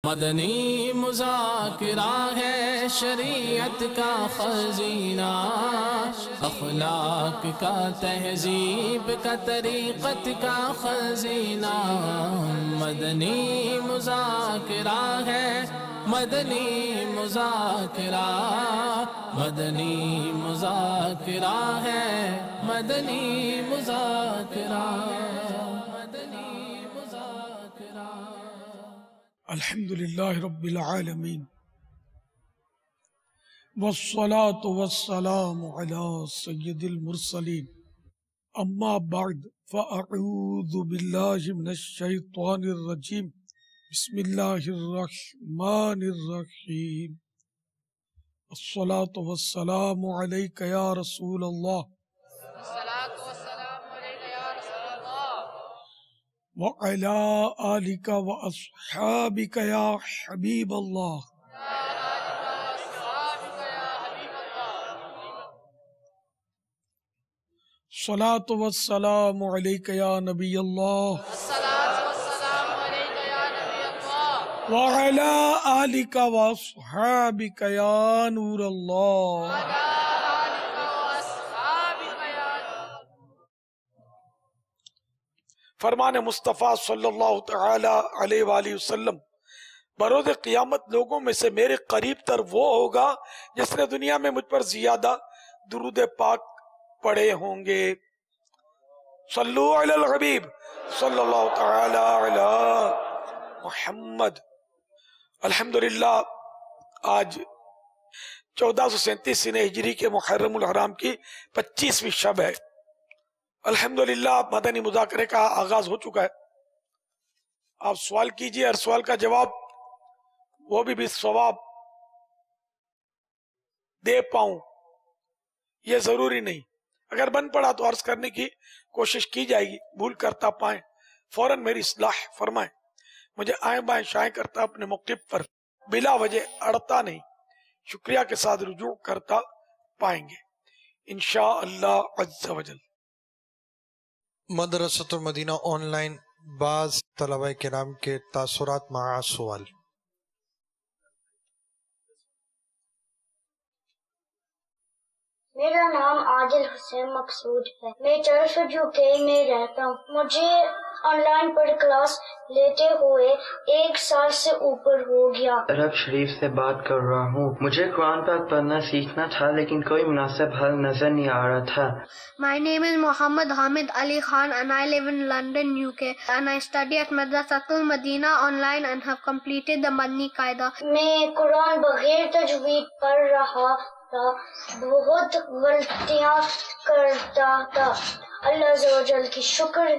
مدنی مذاکرہ ہے شریعت کا خزینہ، اخلاق کا تہذیب کا طریقت کا خزینہ، مدنی مذاکرہ ہے، مدنی مذاکرہ، مدنی مذاکرہ ہے، مدنی مذاکرہ، مدنی مذاکرہ۔ الحمدللہ رب العالمین والصلاة والسلام علی سید المرسلین، اما بعد فاعوذ باللہ من الشیطان الرجیم، بسم اللہ الرحمن الرحیم۔ الصلاة والسلام علیک یا رسول اللہ، وعلى آلك وأصحابك يا حبيب الله، الصلاة والسلام عليك يا نبي الله، وعلى آلك وأصحابك يا نور الله۔ فرمان مصطفیٰ صلی اللہ تعالی علیہ وآلہ وسلم، بروز قیامت لوگوں میں سے میرے قریب تر وہ ہوگا جس نے دنیا میں مجھ پر زیادہ درود پاک پڑھے ہوں گے۔ صلو علی الحبیب صلی اللہ تعالی علی محمد۔ الحمدللہ آج 1437 ہجری کے محرم الحرام کی 25ویں شب ہے۔ الحمدللہ مدنی مذاکرے کا آغاز ہو چکا ہے۔ آپ سوال کیجئے، ہر سوال کا جواب وہ بھی ثواب دے پاؤں یہ ضروری نہیں، اگر بن پڑا تو عرض کرنے کی کوشش کی جائے گی، بھول کرتا پائیں فوراً میری اصلاح فرمائیں، مجھے آئیں بائیں شائیں کرتا اپنے موقف پر بلا وجہ اڑتا نہیں، شکریہ کے ساتھ رجوع کرتا پائیں گے انشاءاللہ عز و جل۔ مدرسۃ المدینہ آن لائن بعض طلبہ کرام کے تاثرات مع سوال۔ میرا نام عادل حسین مقصود ہے، میں چرچ UK میں رہتا ہوں۔ مجھے آن لائن پر کلاس لیتے ہوئے 1 سال سے اوپر ہو گیا۔ عرب شریف سے بات کر رہا ہوں۔ مجھے قرآن پاک پڑھنا سیکھنا تھا لیکن کوئی مناسب حل نظر نہیں آ رہا تھا۔ My name is Muhammad Hamid Ali Khan and I live in London, UK and I study at Madrasatul Madina online and have completed the Madni Qaida۔ میں قرآن بغیر تجوید پڑھ رہا تھا، بہت غلطیاں کرتا تھا۔ اللہ عز و جل کی شکر ہے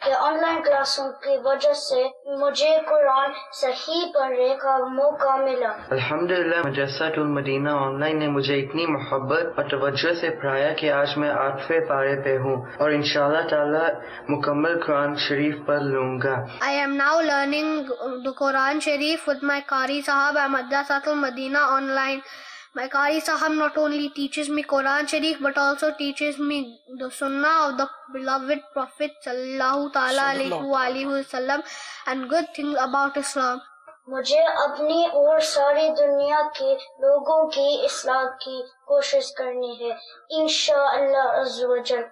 کہ آن لائن کلاسوں کی وجہ سے مجھے قرآن صحیح پڑھنے کا موقع ملا۔ الحمدللہ مدرسۃ المدینہ آن لائن نے مجھے اتنی محبت اور توجہ سے پڑھایا کہ آج میں 8ویں پارے پہ ہوں اور انشاءاللہ تعالی مکمل قرآن شریف پڑھ لوں گا۔ I am now learning the Quran Sharif with my Qari Sahab at Madrasatul Madina online۔ My Qari Sahab not only teaches me Quran Sharif but also teaches me the Sunnah of the beloved Prophet sallallahu ta'ala alayhi wa sallam and good things about Islam۔ مجھے اپنی اور ساری دنیا کے لوگوں کی اصلاح کی کوشش کرنی ہے انشاءاللہ عز و جل۔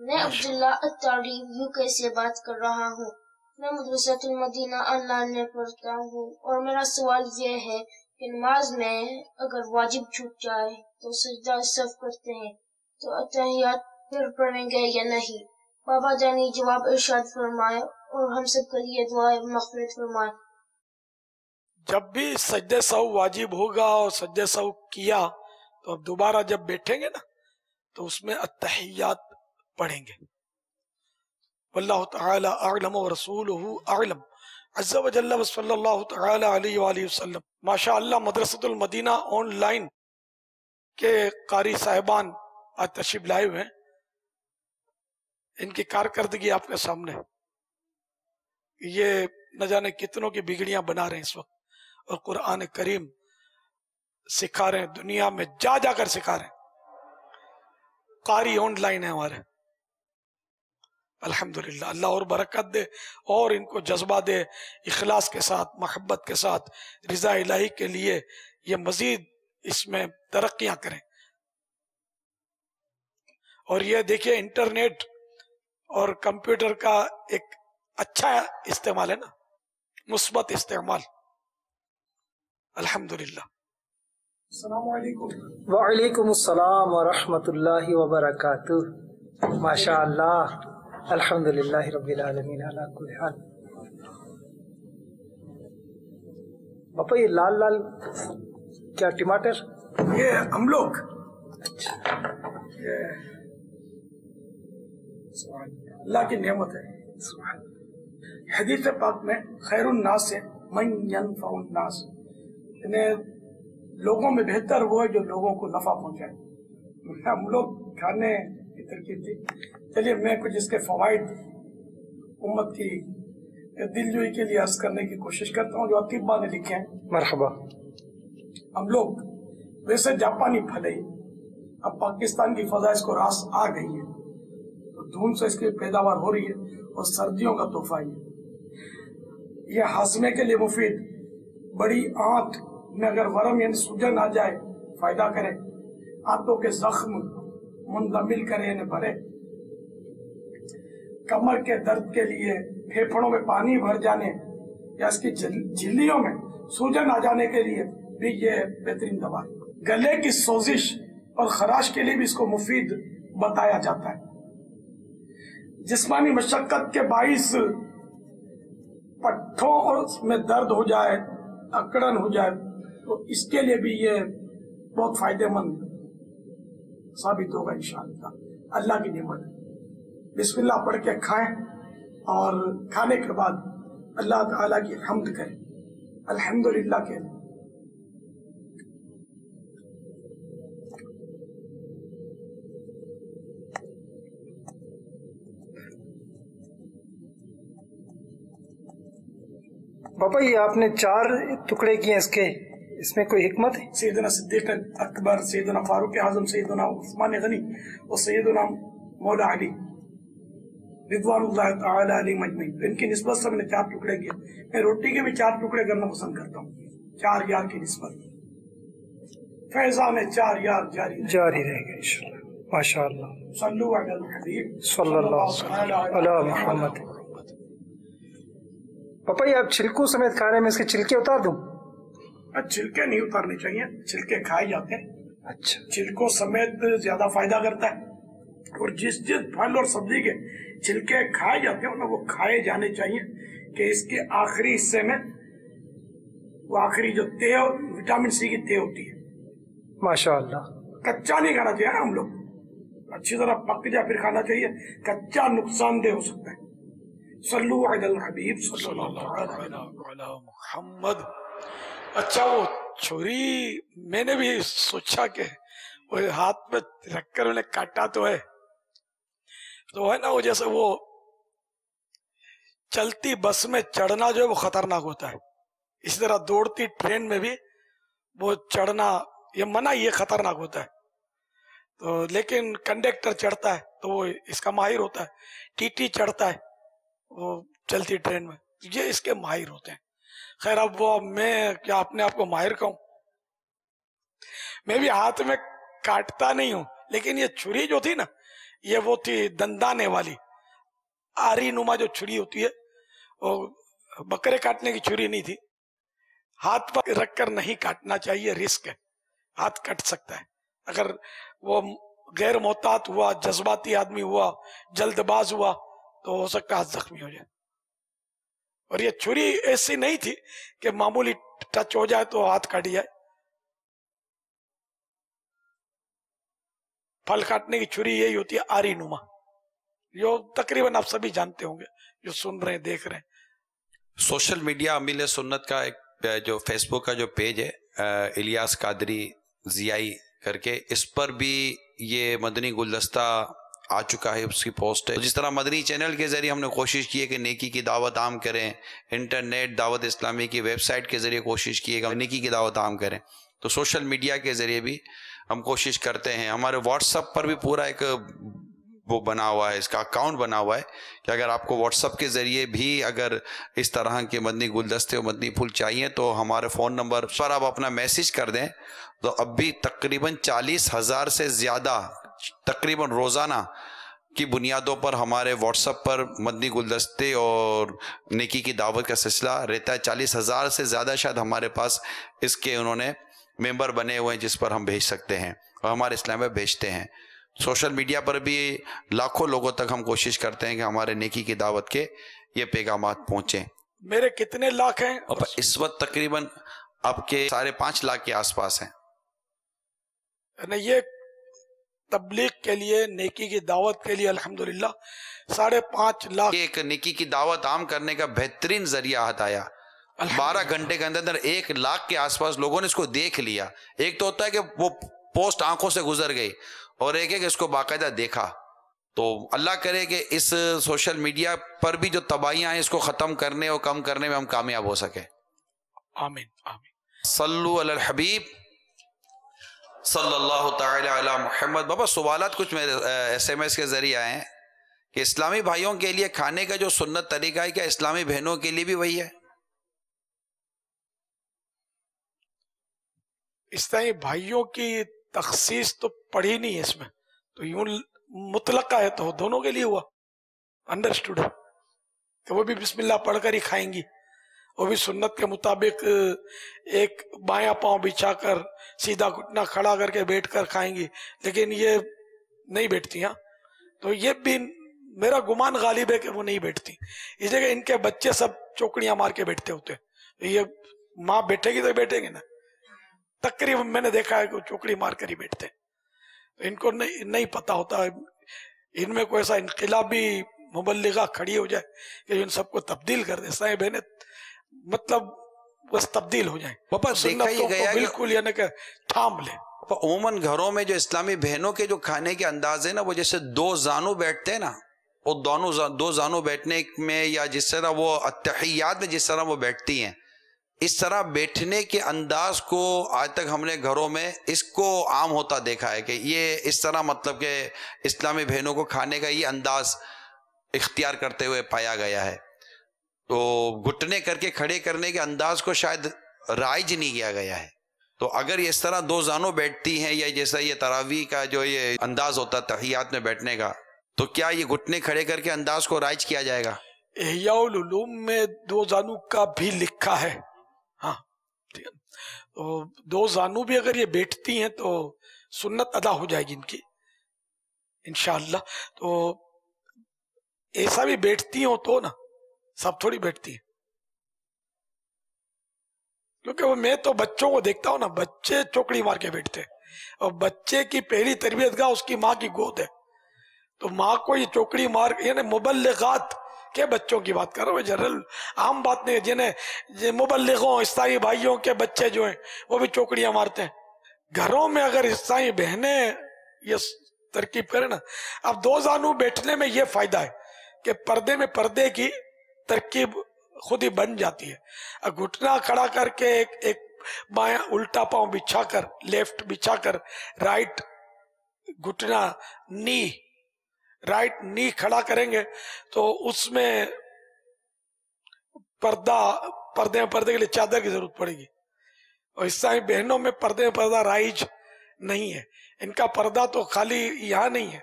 میں عبداللہ اتاری UK سے بات کر رہا ہوں۔ میں مدرسۃ المدینہ آن لائن میں پڑھتا ہوں اور میرا سوال یہ ہے کہ نماز میں اگر واجب چھوٹ جائے تو سجدہ سہو کرتے ہیں تو اتحیات پھر پڑھیں گے یا نہیں؟ بابا جانی جواب ارشاد فرمائے اور ہم سب کے لیے دعائے مغفرت فرمائے۔ جب بھی سجدہ سہو واجب ہوگا اور سجدہ سہو کیا تو اب دوبارہ جب بیٹھیں گے نا تو اس میں التحیات پڑھیں گے۔ واللہ تعالی اعلم ورسولہ اعلم عز و جل وصلی اللہ تعالی علیہ وآلہ وسلم۔ ماشاءاللہ مدرسۃ المدینہ آن لائن کے قاری صاحبان آج تشریف لائے ہوئے ہیں، ان کی کارکردگی آپ کے سامنے، یہ نہ جانے کتنوں کی بگڑیاں بنا رہے ہیں اس وقت اور قرآن کریم سکھا رہے ہیں، دنیا میں جا جا کر سکھا رہے ہیں۔ قاری آن لائن ہے ہمارے، الحمدللہ اللہ اور برکت دے اور ان کو جذبہ دے، اخلاص کے ساتھ، محبت کے ساتھ، رضا الہی کے لیے یہ مزید اس میں ترقیاں کریں۔ اور یہ دیکھیے انٹرنیٹ اور کمپیوٹر کا ایک اچھا استعمال ہے نا، مثبت استعمال، الحمدللہ۔ السلام علیکم۔ وعلیکم السلام ورحمۃ اللہ وبرکاتہ۔ ماشاء اللہ، الحمدللہ رب العالمین علی کل حال۔ باپا یہ لال لال کیا ٹماٹر؟ یہ ہم لوگ اللہ کی نعمت ہے۔ حدیث پاک میں خیر الناس سے من ینفع الناس، یعنی لوگوں میں بہتر وہ ہے جو لوگوں کو نفع پہنچائے۔ ہم لوگ کھانے کی ترکیب تھی، چلیے میں کچھ اس کے فوائد امت کی دل جوئی کے لیے عرض کرنے کی کوشش کرتا ہوں جو اطباء نے لکھے ہیں۔ مرحبا۔ ہم لوگ ویسے جاپانی پھلے، اب پاکستان کی فضا اس کو راس آ گئی ہے تو دھوم سے اس کی پیداوار ہو رہی ہے اور سردیوں کا تحفہ ہے۔ یہ ہاضمے کے لیے مفید، بڑی آنت میں اگر ورم یعنی سوجن آ جائے فائدہ کرے، آنتوں کے زخم منتمل کرے یعنی بھرے، کمر کے درد کے لیے، پھیپھڑوں میں پانی بھر جانے یا اس کی جھلیوں میں سوجن آ جانے کے لیے بھی یہ بہترین دوا ہے۔ گلے کی سوزش اور خراش کے لیے بھی اس کو مفید بتایا جاتا ہے۔ جسمانی مشقت کے باعث پٹھوں اور میں درد ہو جائے، اکڑن ہو جائے تو اس کے لیے بھی یہ بہت فائدہ مند ثابت ہوگا انشاءاللہ۔ اللہ کی نعمت ہے۔ بسم اللہ پڑھ کے کھائیں اور کھانے کے بعد اللہ تعالیٰ کی حمد کریں، الحمدللہ کہہ لیں۔ پاپا یہ آپ نے 4 ٹکڑے کیے اس کے، اس میں کوئی حکمت ہے؟ سیدنا صدیق اکبر، سیدنا فاروق اعظم، سیدنا عثمان غنی اور سیدنا مولا علی رضوان اللہ تعالی علیہ مجمعین، ان کی نسبت سے میں نے 4 ٹکڑے کیے۔ میں روٹی کے بھی 4 ٹکڑے کرنا پسند کرتا ہوں، 4 یار کی نسبت۔ فیضان 4 یار جاری رہے گا انشاءاللہ۔ ماشاء اللہ۔ صلو علی الحبیب صلی اللہ علیہ محمد۔ پاپا یہ آپ چھلکوں سمیت کھا رہے ہیں، میں اس کے چھلکے اتار دوں؟ چھلکے نہیں اتارنے چاہیے، چھلکے کھائے جاتے ہیں۔ اچھا، چھلکوں سمیت زیادہ فائدہ کرتا ہے، اور جس پھل اور سبزی کے چھلکے کھائے جاتے ہیں وہ کھائے جانے چاہیے کہ اس کے آخری حصے میں وہ آخری جو تے وٹامن سی کی تے ہوتی ہے۔ ماشاءاللہ۔ کچا نہیں کھانا چاہیے نا، ہم لوگ اچھی طرح پک جائے پھر کھانا چاہیے، کچا نقصان دہ ہو سکتا ہے۔ صلو علی الحبیب صلی اللہ علیہ محمد۔ اچھا وہ چھری میں نے بھی سوچا کہ وہ ہاتھ میں رکھ کر انہیں کاٹا تو ہے نا، وہ جیسے وہ چلتی بس میں چڑھنا جو ہے وہ خطرناک ہوتا ہے، اسی طرح دوڑتی ٹرین میں بھی وہ چڑھنا یہ منع، یہ خطرناک ہوتا ہے۔ تو لیکن کنڈکٹر چڑھتا ہے تو وہ اس کا ماہر ہوتا ہے، ٹی ٹی چڑھتا ہے وہ چلتی ٹرین میں، یہ اس کے ماہر ہوتے ہیں۔ خیر اب وہ میں کیا اپنے آپ کو ماہر کہوں، میں بھی ہاتھ میں کاٹتا نہیں ہوں، لیکن یہ چھری جو تھی نا یہ وہ تھی دندانے والی آری نما جو چھری ہوتی ہے، وہ بکرے کاٹنے کی چھری نہیں تھی۔ ہاتھ پر رکھ کر نہیں کاٹنا چاہیے، رسک ہے، ہاتھ کٹ سکتا ہے اگر وہ غیر محتاط ہوا، جذباتی آدمی ہوا، جلد باز ہوا تو ہو سکتا ہے ہاتھ زخمی ہو جائے۔ اور یہ چھری ایسی نہیں تھی کہ معمولی ٹچ ہو جائے تو ہاتھ کٹ جائے۔ پھل کاٹنے کی چھری یہی ہوتی ہے، آری نما، جو تقریباً آپ سبھی جانتے ہوں گے جو سن رہے ہیں دیکھ رہے ہیں۔ سوشل میڈیا امیل سنت کا ایک جو فیس بک کا جو پیج ہے الیاس قادری ضیائی کر کے، اس پر بھی یہ مدنی گلدستہ آ چکا ہے، اس کی پوسٹ ہے۔ جس طرح مدنی چینل کے ذریعے ہم نے کوشش کی ہے کہ نیکی کی دعوت عام کریں، انٹرنیٹ دعوت اسلامی کی ویب سائٹ کے ذریعے کوشش کی ہے کہ نیکی کی دعوت عام کریں، تو سوشل میڈیا کے ذریعے بھی ہم کوشش کرتے ہیں۔ ہمارے واٹس ایپ پر بھی پورا ایک وہ بنا ہوا ہے, اس کا اکاؤنٹ بنا ہوا ہے کہ اگر آپ کو واٹس ایپ کے ذریعے بھی اگر اس طرح کے مدنی گلدستے اور مدنی پھول چاہیے تو ہمارے فون نمبر پر آپ اپنا میسج کر دیں. تو اب بھی تقریباً 40,000 سے زیادہ تقریباً روزانہ کی بنیادوں پر ہمارے واٹس ایپ پر مدنی گلدستے اور نیکی کی دعوت کا سلسلہ رہتا ہے. 40,000 سے زیادہ شاید ہمارے پاس اس کے انہوں نے ممبر بنے ہوئے ہیں جس پر ہم بھیج سکتے ہیں اور ہمارے اسلام میں بھیجتے ہیں. سوشل میڈیا پر بھی لاکھوں لوگوں تک ہم کوشش کرتے ہیں کہ ہمارے نیکی کی دعوت کے یہ پیغامات پہنچیں. میرے کتنے لاکھ ہیں؟ اس وقت تقریباً آپ کے 5.5 لاکھ کے آس پاس ہیں. یہ تبلیغ کے لیے, نیکی کی دعوت کے لیے الحمدللہ 5.5 لاکھ. ایک نیکی کی دعوت عام کرنے کا بہترین ذریعہ ہاتھ آیا. 12 گھنٹے کے اندر 1 لاکھ کے آس پاس لوگوں نے اس کو دیکھ لیا. ایک تو ہوتا ہے کہ وہ پوسٹ آنکھوں سے گزر گئی اور ایک ہے کہ اس کو باقاعدہ دیکھا. تو اللہ کرے کہ اس سوشل میڈیا پر بھی جو تباہیاں ہیں اس کو ختم کرنے اور کم کرنے میں ہم کامیاب ہو سکیں. آمین آمین. صلو علی الحبیب صلی اللہ تعالی علی محمد. بابا سوالات کچھ میرے SMS کے ذریعے آئے ہیں کہ اسلامی بھائیوں کے لیے کھانے کا جو سنت طریقہ ہے کیا اسلامی بہنوں کے لیے بھی وہی ہے؟ اسلامی بھائیوں کی تخصیص تو پڑھی نہیں ہے اس میں, تو یوں مطلقہ ہے تو دونوں کے لیے ہوا. انڈرسٹوڈ ہے کہ وہ بھی بسم اللہ پڑھ کر ہی کھائیں گی, وہ بھی سنت کے مطابق ایک بایاں پاؤں بچھا کر سیدھا گھٹنا کھڑا کر کے بیٹھ کر کھائیں گی, لیکن یہ نہیں بیٹھتی. ہاں تو یہ بھی میرا گمان غالب ہے کہ وہ نہیں بیٹھتی, اس لیے کہ ان کے بچے سب چوکڑیاں مار کے بیٹھتے ہوتے ہیں. یہ ماں بیٹھے گی تو بیٹھیں گے نا, تقریباً میں نے دیکھا ہے کہ وہ چوکڑی مار کر ہی بیٹھتے ہیں. ان کو نہیں پتا ہوتا, ان میں کوئی ایسا انقلابی مبلغہ کھڑی ہو جائے کہ ان سب کو تبدیل کر دے. سائیں بہنیں مطلب بس تبدیل ہو جائیں, بالکل یعنی کہ تھام لیں. عموماً گھروں میں جو اسلامی بہنوں کے جو کھانے کے انداز ہے نا, وہ جیسے 2 زانو بیٹھتے ہیں نا, وہ 2 زانو بیٹھنے میں یا جس طرح وہ التحیات میں جس طرح وہ بیٹھتی ہیں, اس طرح بیٹھنے کے انداز کو آج تک ہم نے گھروں میں اس کو عام ہوتا دیکھا ہے کہ یہ اس طرح مطلب کہ اسلامی بہنوں کو کھانے کا یہ انداز اختیار کرتے ہوئے پایا گیا ہے. تو گھٹنے کر کے کھڑے کرنے کے انداز کو شاید رائج نہیں کیا گیا ہے. تو اگر یہ اس طرح 2 زانوں بیٹھتی ہیں یا جیسا یہ تراویح کا جو یہ انداز ہوتا ہے تحیات میں بیٹھنے کا, تو کیا یہ گھٹنے کھڑے کر کے انداز کو رائج کیا جائے گا؟ احیاء العلوم میں 2 زانو کا بھی لکھا ہے. ہاں ٹھیک ہے, تو 2 زانو بھی اگر یہ بیٹھتی ہیں تو سنت ادا ہو جائے گی ان کی انشاءاللہ. تو ایسا بھی بیٹھتی ہوں تو نا, سب تھوڑی بیٹھتی ہیں, کیونکہ وہ میں تو بچوں کو دیکھتا ہوں نا, بچے چوکڑی مار کے بیٹھتے ہیں, اور بچے کی پہلی تربیت گاہ اس کی ماں کی گود ہے. تو ماں کو یہ چوکڑی مار, یعنی مبلغات کے بچوں کی بات کر رہا ہوں, جنرل عام بات نہیں, جنہیں مبلغوں عیسائی بھائیوں کے بچے جو ہیں وہ بھی چوکڑیاں مارتے ہیں. گھروں میں اگر عیسائی بہنیں یہ ترکیب کریں نا, اب 2 زانو بیٹھنے میں یہ فائدہ ہے کہ پردے میں پردے کی ترکیب خود ہی بن جاتی ہے. گھٹنا کھڑا کر کے ایک بایاں الٹا پاؤں بچھا کر, لیفٹ بچھا کر, رائٹ گھٹنا رائٹ نی کھڑا کریں گے تو اس میں پردے کے لیے چادر کی ضرورت پڑے گی. اور عیسائی بہنوں میں پردے میں پردہ رائج نہیں ہے. ان کا پردہ تو خالی یہاں نہیں ہے,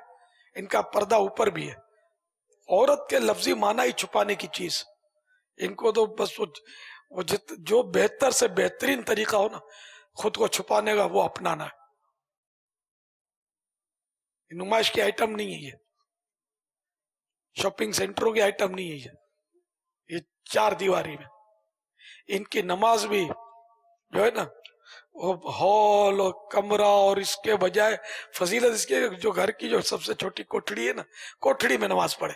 ان کا پردہ اوپر بھی ہے. عورت کے لفظی معنی ہی چھپانے کی چیز, ان کو تو بس وہ جو بہتر سے بہترین طریقہ ہو نا خود کو چھپانے کا وہ اپنانا ہے. نمائش کی آئٹم نہیں ہے, یہ شاپنگ سینٹروں کی آئٹم نہیں ہے, یہ 4 دیواری میں. ان کی نماز بھی جو ہے نا وہ ہال اور کمرہ, اور اس کے بجائے فضیلت اس کے جو گھر کی جو سب سے چھوٹی کوٹھڑی ہے نا, کوٹھڑی میں نماز پڑھے.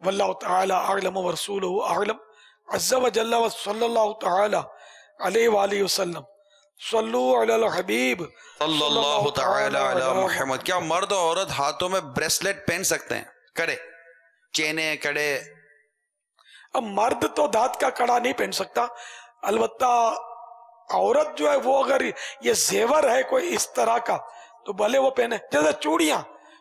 واللہ تعالی اعلم ورسولہ اعلم عز وجل وصلی اللہ تعالی علیہ وآلہ وسلم. صلو علی الحبیب صلی اللہ تعالی علی محمد. کیا مرد اور عورت ہاتھوں میں بریسلیٹ پہن سکتے ہیں, کڑے, چینے, کڑے؟ اب مرد تو دانت کا کڑا نہیں پہن سکتا, البتہ عورت جو ہے وہ اگر یہ زیور ہے کوئی اس طرح کا تو بھلے وہ پہنے. جیسے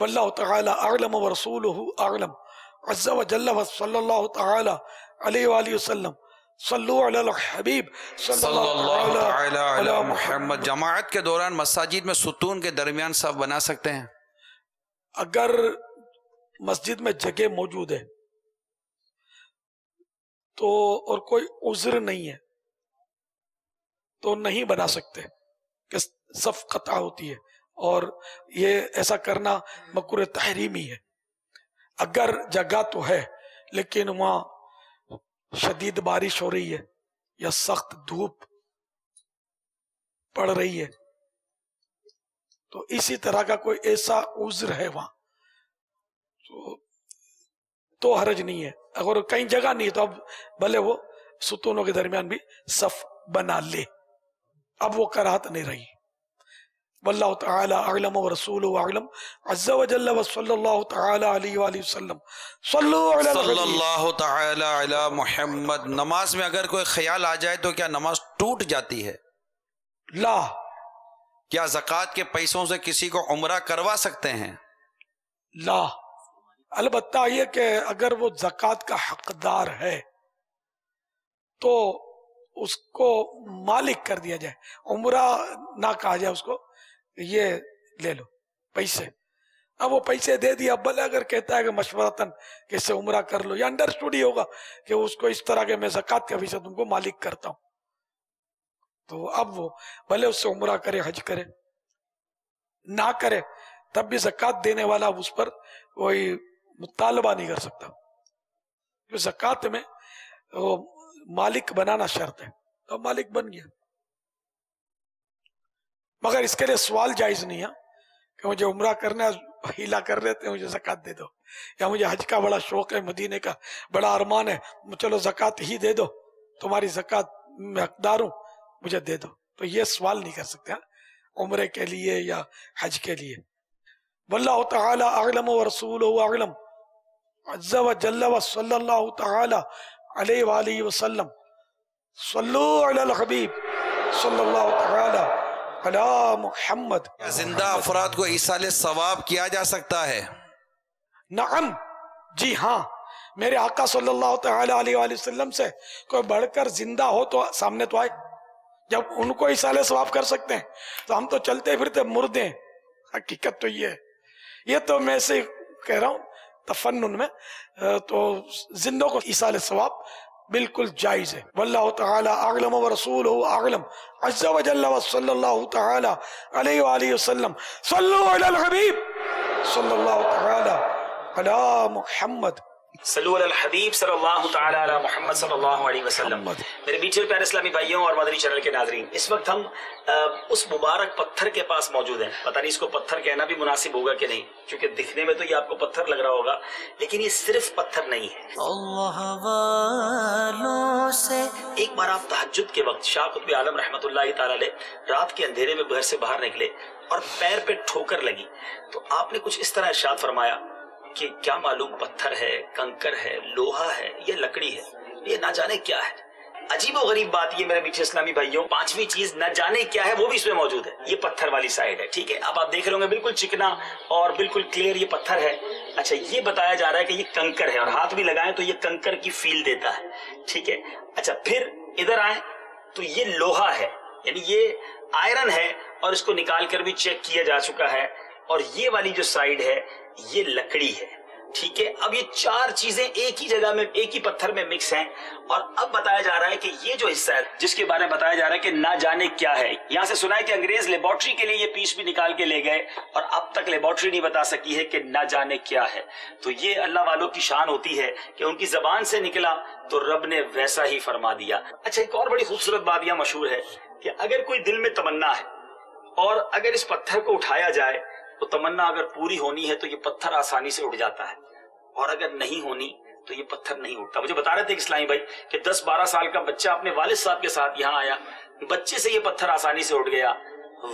واللہ تعالی اعلم ورسولہ اعلم عز وجل وصلی اللہ تعالی علیہ وآلہ وسلم صلو علی الحبیب صلی اللہ تعالی علی محمد۔ جماعت کے دوران مساجد میں ستون کے درمیان صف بنا سکتے ہیں؟ اگر مسجد میں جگہ موجود ہے تو اور کوئی عذر نہیں ہے تو نہیں بنا سکتے کہ صف قطع ہوتی ہے، اور یہ ایسا کرنا مکروہ تحریمی ہے۔ اگر جگہ تو ہے لیکن وہاں شدید بارش ہو رہی ہے یا سخت دھوپ پڑ رہی ہے تو اسی طرح کا کوئی ایسا عذر ہے وہاں تو حرج نہیں ہے۔ اگر کہیں جگہ نہیں تو اب بھلے وہ ستونوں کے درمیان بھی صف بنا لے، اب وہ کراہت نہیں رہی۔ واللہ تعالی اعلم ورسولہ اعلم عز وجل وصلی اللہ تعالی علیہ وآلہ وسلم صلو علی صلی الحبیب۔ اللہ تعالی علی محمد۔ نماز میں اگر کوئی خیال آ جائے تو کیا نماز ٹوٹ جاتی ہے؟ لا، کیا زکوٰۃ کے پیسوں سے کسی کو عمرہ کروا سکتے ہیں؟ لا، البتہ یہ کہ اگر وہ زکوٰۃ کا حقدار ہے تو اس کو مالک کر دیا جائے، عمرہ نہ کہا جائے اس کو یہ لے لو پیسے۔ اب وہ پیسے دے دیا، بھلے اگر کہتا ہے کہ مشورتاً کہ اس سے عمرہ کر لو، یا انڈرسٹوڈ ہی ہوگا کہ اس کو اس طرح کے میں زکوٰۃ کا پیسہ تم کو مالک کرتا ہوں، تو اب وہ بھلے اس سے عمرہ کرے، حج کرے، نہ کرے تب بھی زکوٰۃ دینے والا اس پر کوئی مطالبہ نہیں کر سکتا۔ زکوٰۃ میں وہ مالک بنانا شرط ہے، تو مالک بن گیا، مگر اس کے لیے سوال جائز نہیں ہے کہ مجھے عمرہ کرنا ہے، ہیلا کر لیتے ہیں، مجھے زکوٰۃ دے دو، یا مجھے حج کا بڑا شوق ہے، مدینے کا بڑا ارمان ہے، چلو زکوٰۃ ہی دے دو، تمہاری زکوٰۃ میں حقدار ہوں، مجھے دے دو، تو یہ سوال نہیں کر سکتے عمرے کے لیے یا حج کے لیے۔ واللہ تعالی اعلم ورسولہ اعلم عز وجل وصلی اللہ تعالی علیہ وآلہ وسلم صلو علی الحبیب صلی اللہ تعالی علی محمد۔ کیا زندہ افراد کو ایصال ثواب کیا جا سکتا ہے؟ نعم، جی ہاں، میرے آقا صلی اللہ تعالی علیہ وآلہ وسلم سے کوئی بڑھ کر زندہ ہو تو سامنے تو آئے، جب ان کو ایصال ثواب کر سکتے ہیں تو ہم تو چلتے پھرتے مردے ہیں۔ حقیقت تو یہ تو میں سے کہہ رہا ہوں تفنن میں، تو زندوں کو ایصال ثواب بالکل جائز ہے۔ واللہ تعالی اعلم ورسولہ اعلم عز وجل وصلی اللہ تعالی علیہ وآلہ وسلم صلو علی الحبیب صلی اللہ تعالی علی محمد۔ صلو علی الحبیب صلی اللہ تعالی علی محمد صلی اللہ علیہ وسلم۔ میرے میٹھے پیارے اسلامی بھائیوں اور مدنی چینل کے ناظرین، اس وقت ہم اس مبارک پتھر کے پاس موجود ہیں۔ پتہ نہیں اس کو پتھر کہنا بھی مناسب ہوگا کہ نہیں، کیونکہ دکھنے میں تو یہ آپ کو پتھر لگ رہا ہوگا، لیکن یہ صرف پتھر نہیں ہے۔ اللہ والوں سے ایک بار آپ تہجد کے وقت شاہ قطب عالم رحمۃ اللہ تعالی علیہ رات کے اندھیرے میں گھر سے باہر نکلے اور پیر پہ ٹھوکر لگی، تو آپ نے کچھ اس طرح ارشاد فرمایا کہ کیا معلوم پتھر ہے، کنکر ہے، لوہا ہے یا لکڑی ہے، یہ نہ جانے کیا ہے۔ عجیب و غریب بات یہ میرے میٹھے اسلامی بھائیوں، پانچویں چیز نہ جانے کیا ہے وہ بھی اس میں موجود ہے۔ یہ پتھر والی سائیڈ ہے، ٹھیک ہے، اب آپ دیکھ رہے ہوں گے بالکل چکنا اور بالکل کلیئر یہ پتھر ہے۔ اچھا، یہ بتایا جا رہا ہے کہ یہ کنکر ہے، اور ہاتھ بھی لگائیں تو یہ کنکر کی فیل دیتا ہے، ٹھیک ہے۔ اچھا، پھر ادھر آئیں تو یہ لوہا ہے، یعنی یہ آئرن ہے اور اس کو نکال کر بھی چیک کیا جا چکا ہے، اور یہ والی جو سائیڈ ہے یہ لکڑی ہے، ٹھیک ہے۔ اب یہ چار چیزیں ایک ہی جگہ میں، ایک ہی پتھر میں مکس ہیں، اور اب بتایا جا رہا ہے کہ یہ جو حصہ ہے جس کے بارے میں بتایا جا رہا ہے کہ نہ جانے کیا ہے، یہاں سے سنا ہے کہ انگریز لیبارٹری کے لیے یہ پیس بھی نکال کے لے گئے اور اب تک لیبارٹری نہیں بتا سکی ہے کہ نہ جانے کیا ہے۔ تو یہ اللہ والوں کی شان ہوتی ہے کہ ان کی زبان سے نکلا تو رب نے ویسا ہی فرما دیا۔ اچھا، ایک اور بڑی خوبصورت بات یہاں مشہور ہے کہ اگر کوئی دل میں تمنا ہے اور اگر اس پتھر کو اٹھایا جائے تو تمنا اگر پوری ہونی ہے تو یہ پتھر آسانی سے اٹھ جاتا ہے، اور اگر نہیں ہونی تو یہ پتھر نہیں اٹھتا۔ مجھے بتا رہے تھے اسلامی بھائی کہ 10-12 سال کا بچہ اپنے والد صاحب کے ساتھ یہاں آیا، بچے سے یہ پتھر آسانی سے اٹھ گیا،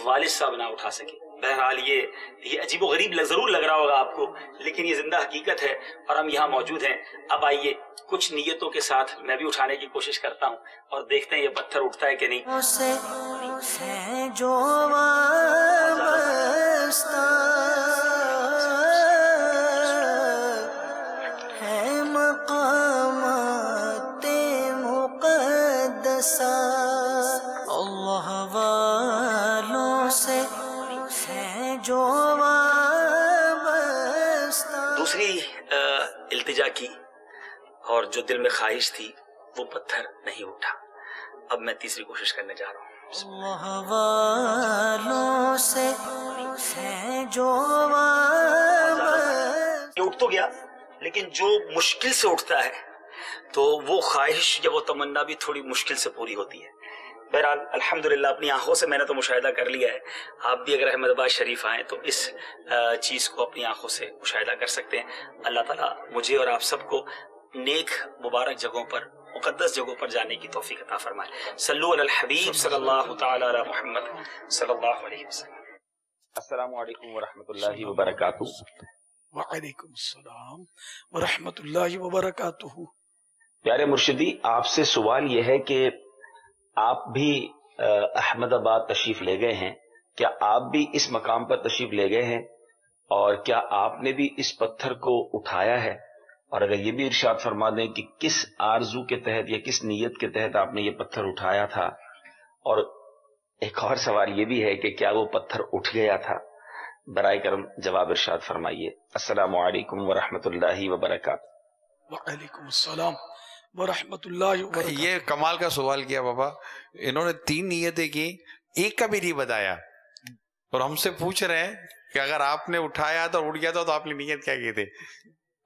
والد صاحب نہ اٹھا سکے۔ بہرحال یہ عجیب و غریب ضرور لگ رہا ہوگا آپ کو، لیکن یہ زندہ حقیقت ہے اور ہم یہاں موجود ہیں۔ اب آئیے کچھ نیتوں کے ساتھ میں بھی اٹھانے کی کوشش کرتا ہوں اور دیکھتے ہیں یہ پتھر اٹھتا ہے کہ نہیں۔ جو وابستہ اللہ والوں سے ہے جو وابستہ. دوسری التجا کی اور جو دل میں خواہش تھی وہ پتھر نہیں اٹھا. اب میں تیسری کوشش کرنے جا رہا ہوں. اللہ والوں سے ہے جو وابستہ. اٹھ تو گیا لیکن جو مشکل سے اٹھتا ہے تو وہ خواہش یا وہ تمنا بھی تھوڑی مشکل سے پوری ہوتی ہے. بہرحال الحمدللہ اپنی آنکھوں سے میں نے تو مشاہدہ کر لیا ہے. آپ بھی اگر احمد آباد شریف آئیں تو اس چیز کو اپنی آنکھوں سے مشاہدہ کر سکتے ہیں. اللہ تعالیٰ مجھے اور آپ سب کو نیک مبارک جگہوں پر مقدس جگہوں پر جانے کی توفیق عطا فرمائے. صلو علی الحبیب صلی اللہ تعالی علی محمد صلی اللہ علیہ وسلم. السلام علیکم ورحمۃ اللہ وبرکاتہ. وعلیکم السلام ورحمۃ اللہ وبرکاتہ. پیارے مرشدی، آپ سے سوال یہ ہے کہ آپ بھی احمد آباد تشریف لے گئے ہیں. کیا آپ بھی اس مقام پر تشریف لے گئے ہیں اور کیا آپ نے بھی اس پتھر کو اٹھایا ہے؟ اور اگر یہ بھی ارشاد فرما دیں کہ کس آرزو کے تحت یا کس نیت کے تحت آپ نے یہ پتھر اٹھایا تھا. اور ایک اور سوال یہ بھی ہے کہ کیا وہ پتھر اٹھ گیا تھا؟ برائے کرم جواب ارشاد فرمائیے. السلام علیکم ورحمۃ اللہ وبرکاتہ. وعلیکم السلام ورحمۃ اللہ وبرکاتہ. یہ کمال کا سوال کیا بابا. انہوں نے 3 نیتیں کی، ایک کا بھی نہیں بتایا اور ہم سے پوچھ رہے ہیں کہ اگر آپ نے اٹھایا تو اٹھ گیا تو آپ نے نیت کیا کی تھی.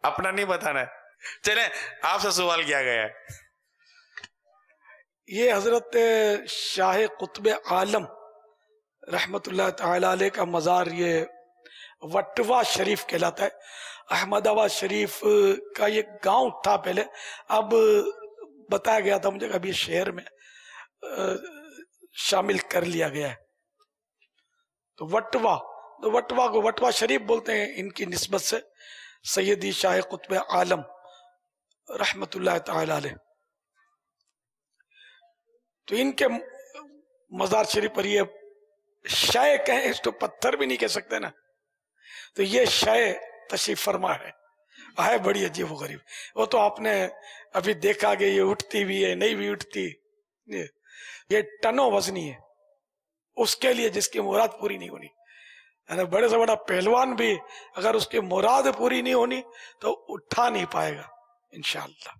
اپنا نہیں بتانا ہے. چلیں آپ سے سوال کیا گیا ہے. یہ حضرت شاہ قطب عالم رحمت اللہ تعالی علیہ کا مزار یہ وٹوا شریف کہلاتا ہے. احمد آباد شریف کا یہ گاؤں تھا پہلے، اب بتایا گیا تھا مجھے کہ اب یہ شہر میں شامل کر لیا گیا ہے. تو وٹوا کو وٹوا شریف بولتے ہیں ان کی نسبت سے. سیدی شاہ قطب عالم رحمت اللہ تعالی علیہ، تو ان کے مزار شریف پر یہ شے کہیں اس تو پتھر بھی نہیں کہہ سکتے نا، تو یہ شے تشریف فرما ہے بڑی عجیب و غریب. وہ تو آپ نے ابھی دیکھا کہ یہ اٹھتی بھی ہے نہیں بھی اٹھتی، یہ ٹنوں وزنی ہے اس کے لیے جس کی مراد پوری نہیں ہونی. بڑے سے بڑا پہلوان بھی اگر اس کی مراد پوری نہیں ہونی تو اٹھا نہیں پائے گا انشاءاللہ.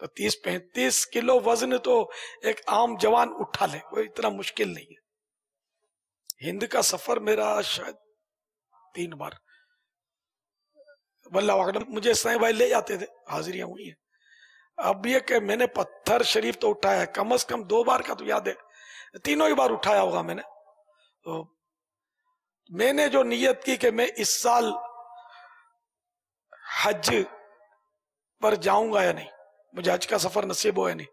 تو 30-35 کلو وزن تو ایک عام جوان اٹھا لے، وہ اتنا مشکل نہیں ہے. ہند کا سفر میرا شاید 3 بار واللہ اعلم مجھے سائیں بھائی لے جاتے تھے، حاضریاں ہوئی ہیں. اب یہ کہ میں نے پتھر شریف تو اٹھایا ہے، کم از کم 2 بار کا تو یاد ہے، 3 ہی بار اٹھایا ہوگا میں نے. تو میں نے جو نیت کی کہ میں اس سال حج پر جاؤں گا یا نہیں، مجھے حج کا سفر نصیب ہو یا نہیں،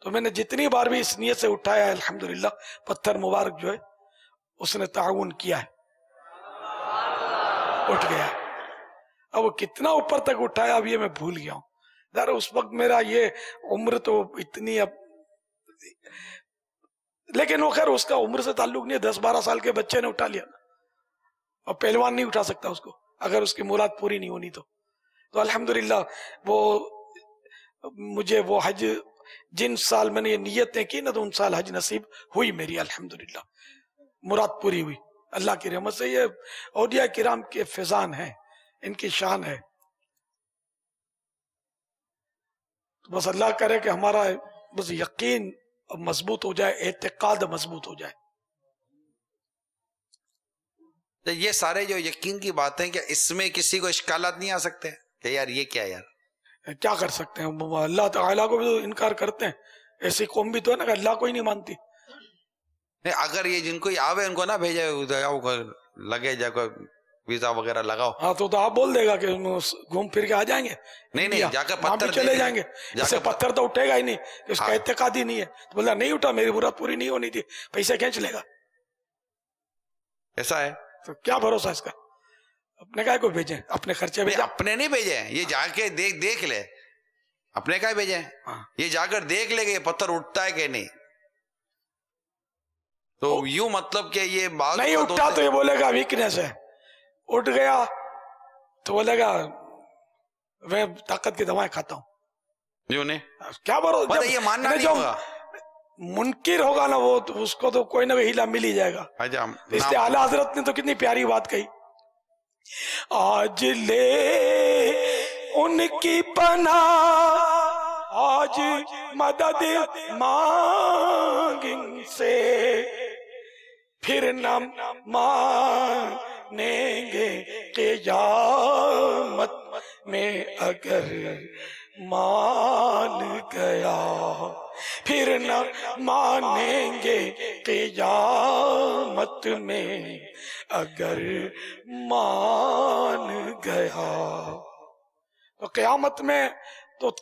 تو میں نے جتنی بار بھی اس نیت سے اٹھایا ہے الحمدللہ پتھر مبارک جو ہے اس نے تعاون کیا ہے، اٹھ گیا. اب وہ کتنا اوپر تک اٹھایا اب یہ میں بھول گیا ہوں. اس وقت میرا یہ عمر تو اتنی اب، لیکن وہ خیر اس کا عمر سے تعلق نہیں ہے. 10-12 سال کے بچے نے اٹھا لیا اور پہلوان نہیں اٹھا سکتا اس کو اگر اس کی مراد پوری نہیں ہونی تو الحمدللہ وہ مجھے وہ حج جن سال میں نے یہ نیتیں کی نا تو ان سال حج نصیب ہوئی میری الحمدللہ، مراد پوری ہوئی اللہ کی رحمت سے. یہ اولیاء کرام کے فیضان ہیں، ان کی شان ہے. تو بس اللہ کرے کہ ہمارا بس یقین مضبوط ہو جائے، اعتقاد مضبوط ہو جائے. یہ سارے جو یقین کی باتیں، کیا اس میں کسی کو اشکالات نہیں آ سکتے کہ یار یہ کیا یار کیا کر سکتے ہیں؟ اللہ تعالیٰ کو بھی تو انکار کرتے ہیں. ایسی قوم بھی تو ہے نا کہ اللہ کو ہی نہیں مانتی. اگر یہ جن کو آوے ان کو نہ بھیجے لگے جا کوئی ویزا وغیرہ لگاؤ. ہاں تو آپ بول دے گا کہ گھوم پھر کے آ جائیں گے. نہیں جا کر پتھر چلے جائیں گے. اسے پتھر تو اٹھے گا ہی نہیں، اس کا اعتقاد ہی نہیں ہے. تو بولا نہیں اٹھا، میری مراد پوری نہیں ہونی تھی، پیسے کھینچ لے گا. ایسا ہے تو کیا بھروسہ اس کا؟ اپنے کا کو بھیجیں، اپنے خرچے بھیجیں. اپنے نہیں بھیجے، یہ جا کے دیکھ لے. اپنے کا بھیجے، یہ جا کر دیکھ لے کہ یہ پتھر اٹھتا ہے کہ نہیں. تو یوں مطلب کہ یہ بات نہیں اٹھا تو یہ بولے گا ویکنیس ہے. اٹھ گیا تو بولے گا میں طاقت کی دوائیں کھاتا ہوں. یوں نہیں، کیا بھروسہ؟ یہ ماننا نہیں ہوگا. منکر ہوگا نا وہ تو اس کو تو کوئی نہ کوئی ہیلا مل ہی جائے گا. اس لیے اعلیٰ حضرت نے تو کتنی پیاری بات کہی، آج لے ان کی پناہ آج مدد مانگ ان سے، پھر نہ مانیں گے قیامت میں اگر مان گیا، پھر نہ مانیں گے قیامت میں اگر مان گیا. تو قیامت میں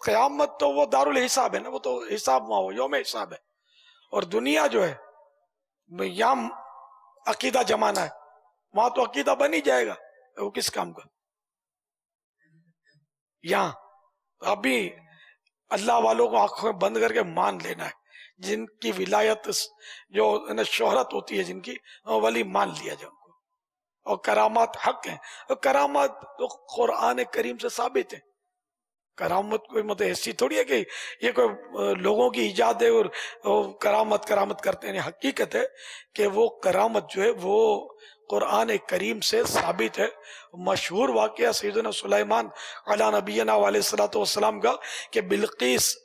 قیامت تو وہ دار الحساب ہے نا، وہ تو حساب وہاں ہو، یوم حساب ہے. اور دنیا جو ہے یہاں عقیدہ جمانا ہے، وہاں تو عقیدہ بن ہی جائے گا، وہ کس کام کا. یہاں ابھی اللہ والوں کو آنکھوں بند کر کے مان لینا ہے، جن کی ولایت جو شہرت ہوتی ہے جن کی، ولی مان لیا جائے ان کو. اور کرامات حق ہیں، اور کرامات تو قرآن کریم سے ثابت ہیں. کرامت کوئی مطلب ایسی تھوڑی ہے کہ یہ کوئی لوگوں کی ایجاد ہے اور کرامت کرتے ہیں. حقیقت ہے کہ وہ کرامت جو ہے وہ قرآن کریم سے ثابت ہے. مشہور واقعہ سیدنا سلیمان علیہ نبینا علیہ الصلوۃ والسلام کا کہ بلقیس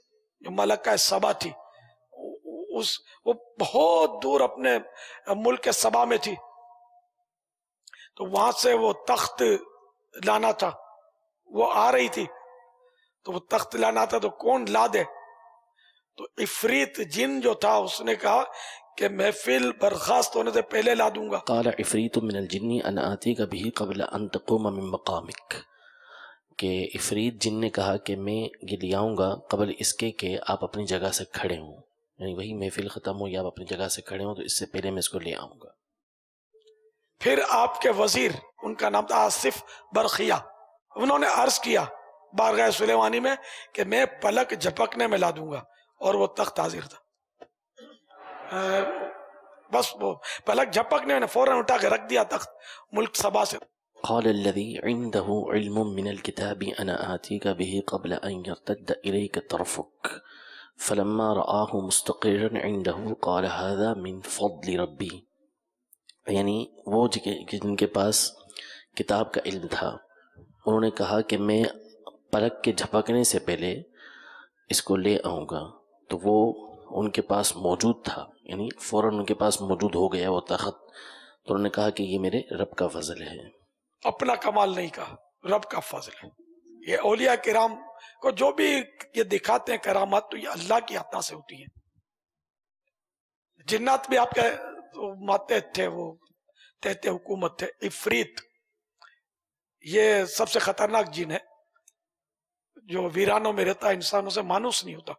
جو ملکہ سبا تھی، وہ بہت دور اپنے ملک سبا میں تھی، تو وہاں سے وہ تخت لانا تھا، وہ آ رہی تھی تو وہ تخت لانا تھا تو کون لا دے؟ تو عفریت جن جو تھا اس نے کہا کہ محفل برخاست ہونے سے پہلے لا دوں گا. قال عفریت من الجن انا آتیک به قبل ان تقوم من مقامک، کہ عفریت جن نے کہا کہ میں یہ لے آؤں گا قبل اس کے کہ آپ اپنی جگہ سے کھڑے ہوں، یعنی وہی محفل ختم ہو یا آپ اپنی جگہ سے کھڑے ہوں تو اس سے پہلے میں اس کو لے آؤں گا. پھر آپ کے وزیر، ان کا نام تھا آصف برخیہ، انہوں نے عرض کیا بارگاہ سلیمانی میں کہ میں پلک جھپکنے میں لا دوں گا، اور وہ تخت حاضر تھا. بس وہ پلک جھپکنے میں فوراً اٹھا کے رکھ دیا تخت ملک سبا سے. قال الذي عنده علم من الكتاب انا آتيك به قبل ان يرتد اليك طرفك فلما رآه مستقرا عنده قال هذا من فضل ربي. یعنی وہ جن کے پاس کتاب کا علم تھا انہوں نے کہا کہ میں پلک کے جھپکنے سے پہلے اس کو لے آؤں گا، تو وہ ان کے پاس موجود تھا، یعنی فوراً ان کے پاس موجود ہو گیا وہ تخت. تو انہوں نے کہا کہ یہ میرے رب کا فضل ہے. اپنا کمال نہیں کہا، رب کا فضل ہے. یہ اولیاء کرام کو جو بھی یہ دکھاتے ہیں کرامات تو یہ اللہ کی عطا سے ہوتی ہیں. جنات بھی آپ کے ماتحت تھے، وہ تحت حکومت تھے. عفریت یہ سب سے خطرناک جن ہے جو ویرانوں میں رہتا ہے، انسانوں سے مانوس نہیں ہوتا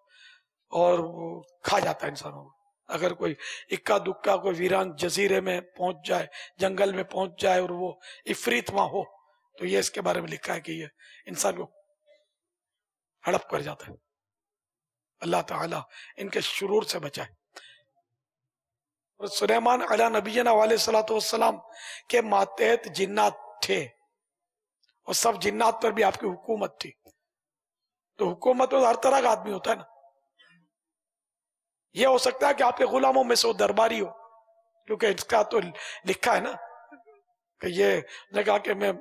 اور وہ کھا جاتا ہے انسانوں کو. اگر کوئی اکا دکا کوئی ویران جزیرے میں پہنچ جائے، جنگل میں پہنچ جائے اور وہ عفریت وہاں ہو تو یہ اس کے بارے میں لکھا ہے کہ یہ انسان کو ہڑپ کر جاتا ہے. اللہ تعالیٰ ان کے شرور سے بچائے. سلیمان علیہ نبینا علیہ الصلوۃ والسلام کے ماتحت جنات تھے اور سب جنات پر بھی آپ کی حکومت تھی. تو حکومت میں ہر طرح کا آدمی ہوتا ہے نا. یہ ہو سکتا ہے کہ آپ کے غلاموں میں سے وہ درباری ہو، کیونکہ اس کا تو لکھا ہے نا کہ یہ نے کہا کہ میں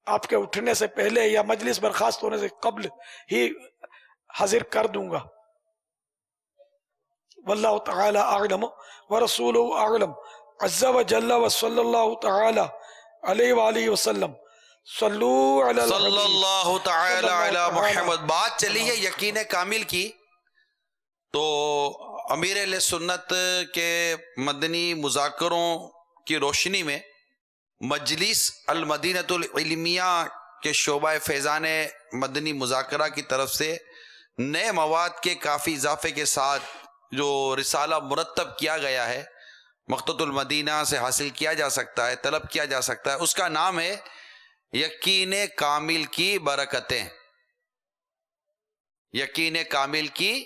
آپ کے اٹھنے سے پہلے یا مجلس برخاست ہونے سے قبل ہی حاضر کر دوں گا. واللہ تعالی اعلم ورسولہ اعلم عز وجل وصلی اللہ تعالی علیہ وآلہ وسلم. صلی اللہ تعالی علی محمد. بات چلی ہے یقین کامل کی، تو امیر اہل سنت کے مدنی مذاکروں کی روشنی میں مجلس المدینۃ العلمیہ کے شعبہ فیضان مدنی مذاکرہ کی طرف سے نئے مواد کے کافی اضافے کے ساتھ جو رسالہ مرتب کیا گیا ہے، مقتۃ المدینہ سے حاصل کیا جا سکتا ہے، طلب کیا جا سکتا ہے. اس کا نام ہے یقین کامل کی برکتیں. یقین کامل کی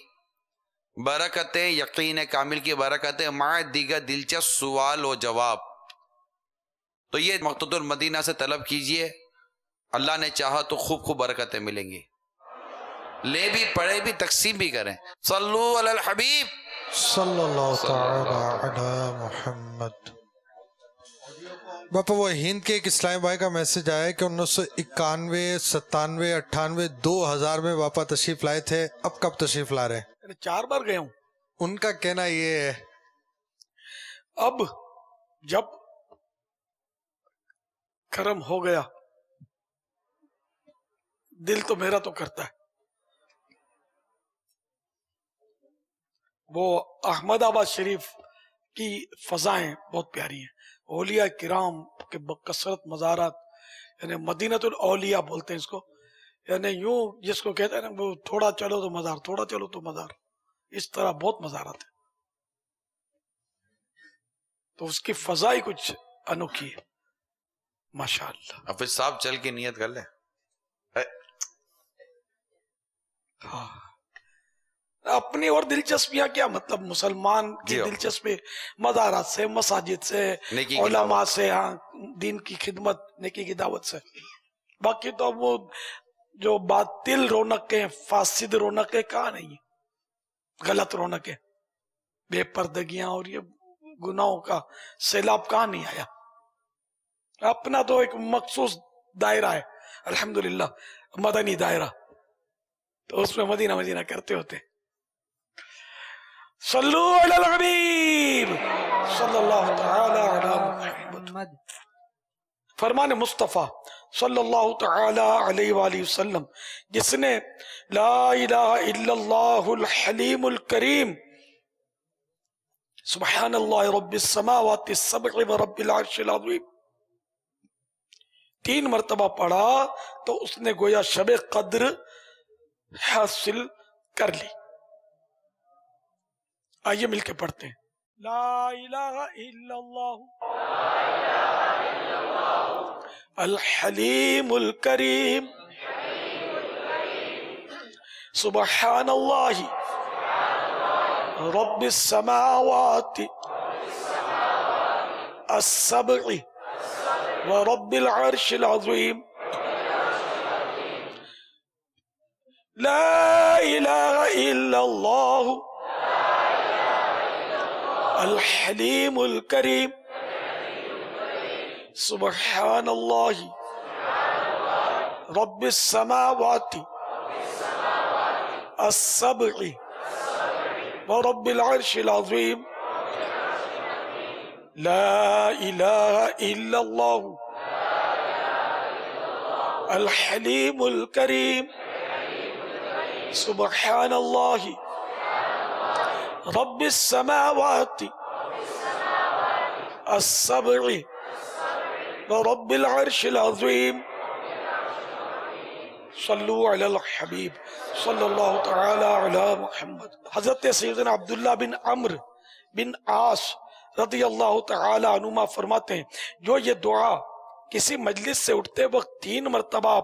برکتیں، یقین کامل کی برکتیں مع دیگر دلچسپ سوال و جواب. تو یہ مقتۃ المدینہ سے طلب کیجئے، اللہ نے چاہا تو خوب خوب برکتیں ملیں گی. لے بھی پڑھے بھی تقسیم بھی کریں. صلو علی الحبیب صلی اللہ تعالی علی محمد. باپا وہ ہند کے ایک اسلامی بھائی کا میسج آیا ہے کہ 1991 97 98 2000 میں باپا تشریف لائے تھے, اب کب تشریف لا رہے ہیں؟ 4 بار گئے ہوں. ان کا کہنا یہ ہے اب جب کرم ہو گیا, دل تو میرا تو کرتا ہے. وہ احمد آباد شریف کی فضائیں بہت پیاری ہیں, اولیاء کرام کے بکثرت مزارات, یعنی مدینۃ الاولیاء بولتے ہیں اس کو, یعنی یوں جس کو کہتے ہیں نا وہ تھوڑا چلو تو مزار, تھوڑا چلو تو مزار, اس طرح بہت مزارات ہیں. تو اس کی فضا ہی کچھ انوکھی ہے ماشاءاللہ. حافظ صاحب چل کے نیت کر لیں. ہاں اپنی اور دلچسپیاں کیا, مطلب مسلمان کی دلچسپی مزارات سے, مساجد سے, علماء سے, ہاں دین کی خدمت, نیکی کی دعوت سے. باقی تو وہ جو باطل رونقیں, فاسد رونقیں کہاں نہیں ہیں, غلط رونقیں, بے پردگیاں اور یہ گناہوں کا سیلاب کہاں نہیں آیا. اپنا تو ایک مخصوص دائرہ ہے الحمدللہ, مدنی دائرہ, تو اس میں مدینہ مدینہ کرتے ہوتے. صلو علی الحبیب صلی اللہ تعالی علی محمد. فرمان مصطفیٰ صلی اللہ تعالی علیہ وآلہ وسلم, جس نے لا الہ الا اللہ الحلیم الکریم سبحان اللہ رب السماوات السبع ورب العرش العظیم 3 مرتبہ پڑھا تو اس نے گویا شب قدر حاصل کر لی. آئیے مل کے پڑھتے ہیں. لا الہ الا اللہ الحلیم الکریم سبحان اللہ رب السماوات السبع ورب العرش العظیم. لا الہ الا اللہ الحلیم الکریم سبحان اللہ رب السماوات السبع ورب العرش العظیم. لا الہ الا اللہ الحلیم الکریم سبحان اللہ رب السماوات السبع ورب العرش العظیم. صلو علی الحبیب صلی اللہ تعالی علی محمد. حضرت سیدنا عبداللہ بن عمرو بن عاص رضی اللہ تعالی عنہما فرماتے ہیں, جو یہ دعا کسی مجلس سے اٹھتے وقت 3 مرتبہ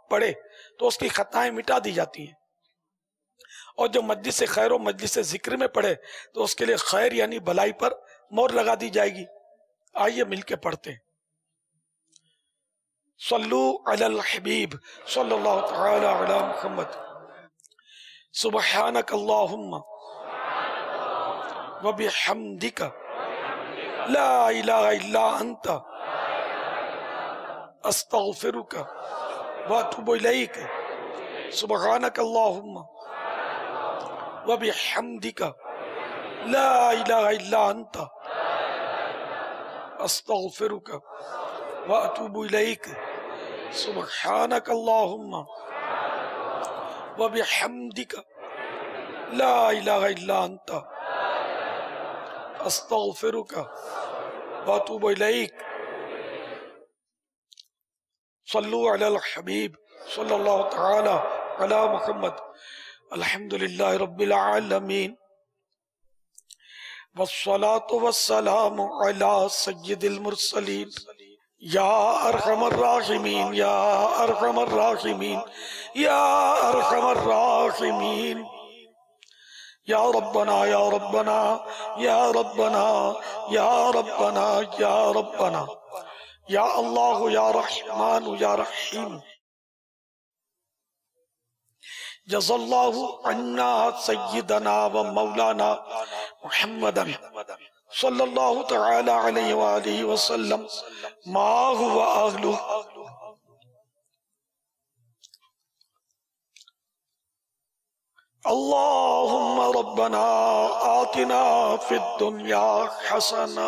پڑھے تو اس کی خطائیں مٹا دی جاتی ہیں, اور جو مجلس خیر و مجلس ذکر میں پڑھے تو اس کے لیے خیر یعنی بھلائی پر مہر لگا دی جائے گی. آئیے مل کے پڑھتے ہیں. صلو علی الحبیب صلی اللہ تعالی علی محمد. سبحانک اللہم وبحمدک لا الہ الا انت استغفرک واتوب الیک. سبحانک اللہم وبحمدک لا الہ الا انت استغفرک واتوب الیک. سبحانک اللہم وبحمدک لا الہ الا انت استغفرک واتوب الیک. صلو علی الحبیب صلی اللہ تعالی علی محمد. الحمدللہ رب العالمین والصلاة والسلام علی سید المرسلین. یا ارحم الراحمین یا ارحم الراحمین یا ارحم الراحمین. یا ربنا یا ربنا یا ربنا یا ربنا یا ربنا یا اللہ یا رحمان یا رحیم. جزا اللہ عنا سیدنا و مولانا محمدن صلی اللہ تعالی علیہ وآلہ وسلم ما هو اہلہ. اللہم ربنا آتنا فی الدنیا حسنہ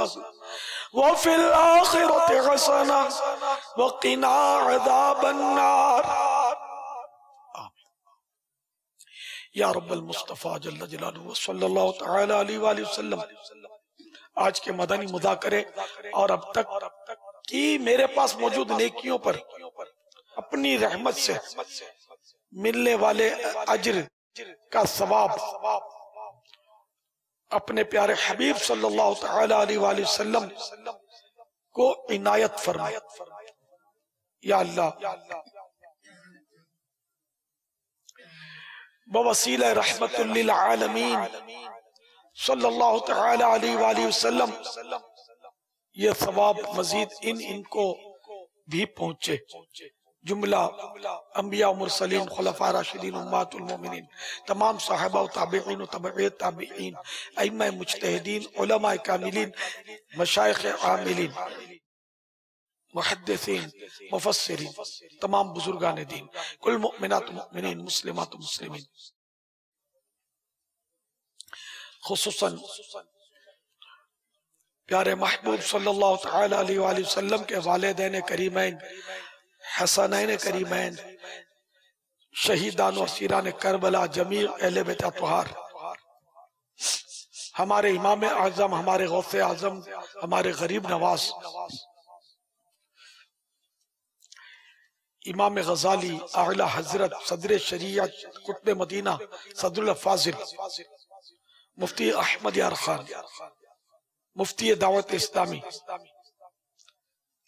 وفی الآخرة حسنہ وقنا عذاب النار. یا رب المصطفیٰ جل جلالہ صلی اللہ تعالی علیہ وآلہ وسلم، آج کے مدنی مذاکرے اور اب تک کی میرے پاس موجود نیکیوں پر اپنی رحمت سے ملنے والے اجر کا ثواب اپنے پیارے حبیب صلی اللہ تعالی علیہ وآلہ وسلم کو عنایت فرمائے. یا اللہ بوسیلہ رحمت للعالمین صلی اللہ تعالی علیہ وآلہ وسلم یہ ثواب مزید ان کو بھی پہنچے. جملہ انبیاء و مرسلین، خلفاء راشدین، امہات المومنین، تمام صحابہ و تابعین و تبعی تابعین، ائمہ مجتہدین، علماء کاملین، مشائخ عاملین، محدثین، مفسرین، تمام بزرگان دین، کل مؤمنات و مؤمنین، مسلمات و مسلمین، خصوصاً پیارے محبوب صلی اللہ تعالی علیہ وآلہ وسلم کے والدین کریمین، حسنین کریمین، شہیدان و اسیران کربلا، جمیع اہل بیت اطہار، ہمارے امام اعظم، ہمارے غوث اعظم، ہمارے غریب نواز امام غزالی، اعلی حضرت صدر شریعت قطب مدینہ صدر الفاضل مفتی احمد یار خان، مفتی دعوت اسلامی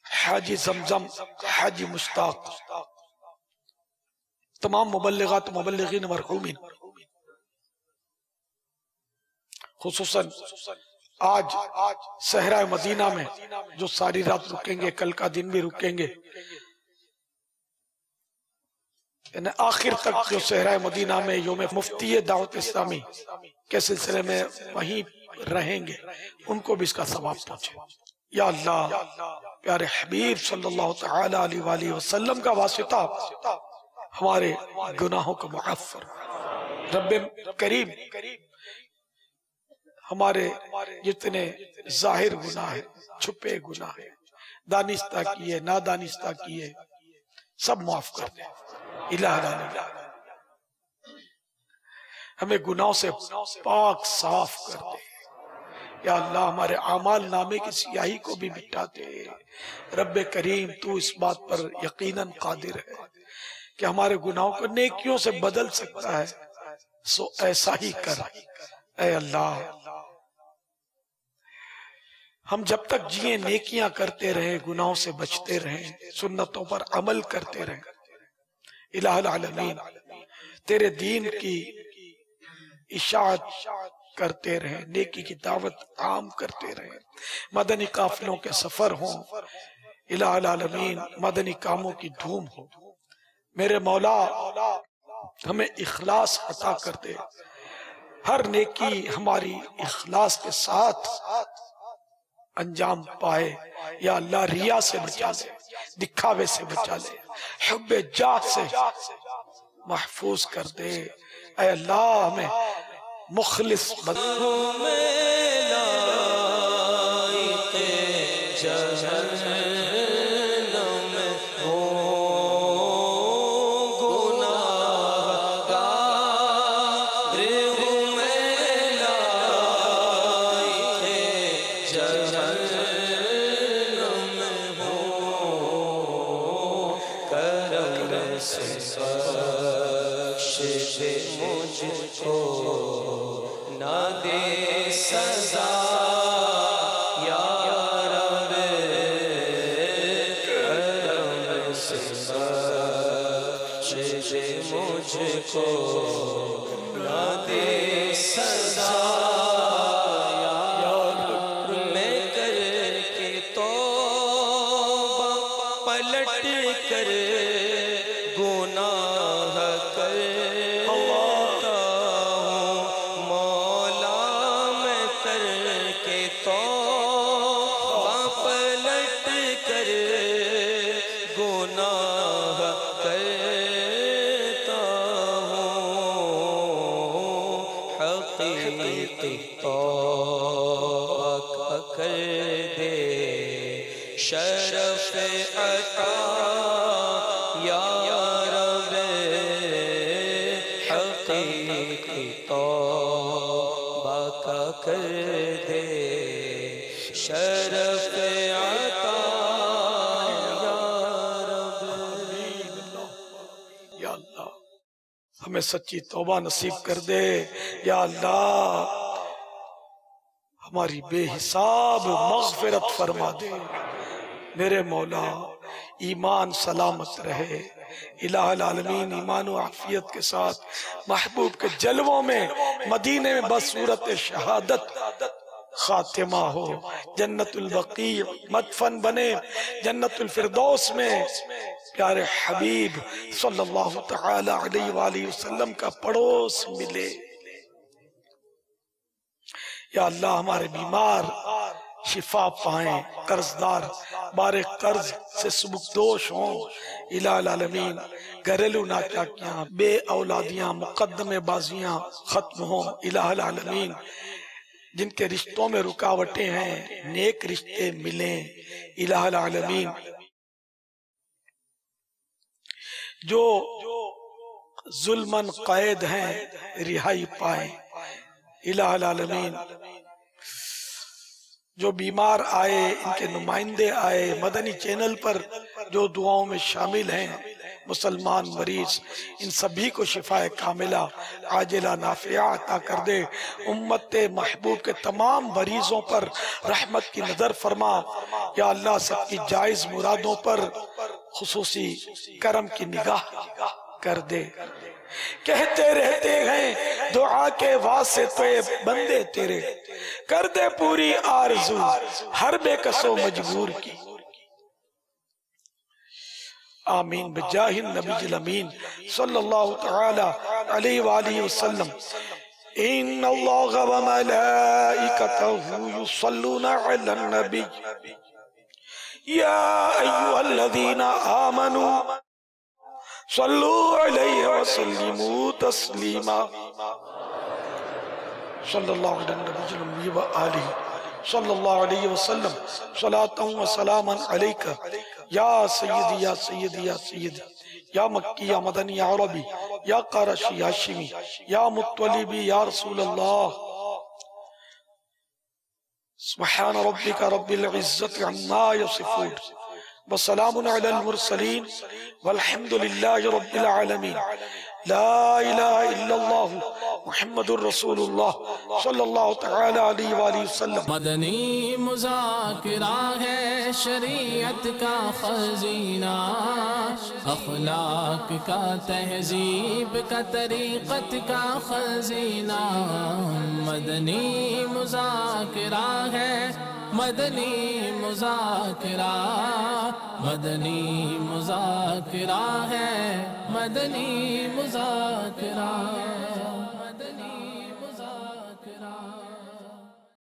حاجی زمزم، حاجی مشتاق، تمام مبلغات و مبلغین مرحومین، خصوصاً آج صحرائے مدینہ میں جو ساری رات رکیں گے، کل کا دن بھی رکیں گے، یعنی آخر تک جو صحرائے مدینہ میں یوم مفتی دعوت اسلامی کے سلسلے میں وہیں رہیں گے، ان کو بھی اس کا ثواب پہنچے. یا اللہ پیارے حبیب صلی اللہ تعالی علیہ وآلہ وسلم کا واسطہ ہمارے گناہوں کو معاف فرما. رب کریم ہمارے جتنے ظاہر گناہ ہیں، چھپے گناہ ہیں، دانستہ کیے، نادانستہ کیے، سب معاف کر دے. الہ العالمین ہمیں گناہوں سے پاک صاف کر دے. یا اللہ ہمارے اعمال نامے کی سیاہی کو بھی مٹا دے. رب کریم تو اس بات پر یقیناً قادر ہے کہ ہمارے گناہوں کو نیکیوں سے بدل سکتا ہے، سو ایسا ہی کر. اے اللہ ہم جب تک جیئیں نیکیاں کرتے رہیں، گناہوں سے بچتے رہیں، سنتوں پر عمل کرتے رہیں. الہ العالمین تیرے دین کی اشاعت کرتے رہیں، نیکی کی دعوت عام کرتے رہیں، مدنی قافلوں کے سفر ہوں. الہ العالمین مدنی کاموں کی دھوم ہو. میرے مولا ہمیں اخلاص عطا کر دے، ہر نیکی ہماری اخلاص کے ساتھ انجام پائے. یا اللہ ریا سے بچا لے، دکھاوے سے بچا لے، حب جاہ سے محفوظ کر دے. اے اللہ ہمیں مخلص شرف عطا یا رب حقیقی توبہ کا کر دے شرف عطا یا رب یا اللہ ہمیں سچی توبہ نصیب کر دے یا اللہ ہماری بے حساب مغفرت فرما دے میرے مولا ایمان سلامت رہے الہ العالمین ایمان و عافیت کے ساتھ محبوب کے جلووں میں مدینے میں بصورت شہادت خاتمہ ہو جنت البقیع مدفن بنے جنت الفردوس میں پیارے حبیب صلی اللہ تعالی علیہ وآلہ وسلم کا پڑوس ملے یا اللہ ہمارے بیمار شفا پائیں قرضدار بارے قرض سے سبکدوش ہوں الہ العالمین گھریلو ناچاکیاں بے اولادیاں مقدمے بازیاں ختم ہوں الہ العالمین جن کے رشتوں میں رکاوٹیں ہیں نیک رشتے ملیں الہ العالمین جو ظلمن قید ہیں رہائی پائیں الہ العالمین جو بیمار آئے ان کے نمائندے آئے مدنی چینل پر جو دعاؤں میں شامل ہیں مسلمان مریض ان سبھی کو شفا کاملہ عاجلہ نافعہ عطا کر دے امت محبوب کے تمام مریضوں پر رحمت کی نظر فرما یا اللہ سب کی جائز مرادوں پر خصوصی کرم کی نگاہ کر دے کہتے رہتے ہیں دعا کے واسطے بندے تیرے کر دے پوری آرزو ہر بے کسو مجبور کی آمین بجاہ النبی الامین صلی اللہ تعالی علیہ وآلہ وسلم ان اللہ وملائکتہ یصلون علی النبی یا ایوہ الذین آمنوا صلوا علیہ وسلموا تسلیما صلی اللہ علیہ وسلم وآلہ صلی اللہ علیہ وسلم صلاة و سلاما علیکہ یا سیدی یا سیدی یا سیدی یا مکی یا مدنی یا عربی یا قرشی یا شمی یا مطلبی یا رسول اللہ سبحان ربک رب العزت عما یصفون وسلام علی المرسلین والحمد للہ رب العالمین لا الہ الا اللہ محمد الرسول اللہ صلی اللہ تعالی علیہ وآلہ وسلم مدنی مذاکرہ ہے شریعت کا خزینہ اخلاق کا تہذیب کا طریقت کا خزینہ مدنی مذاکرہ ہے مدنی مذاکرہ مدنی مذاکرہ ہے مدنی مذاکرہ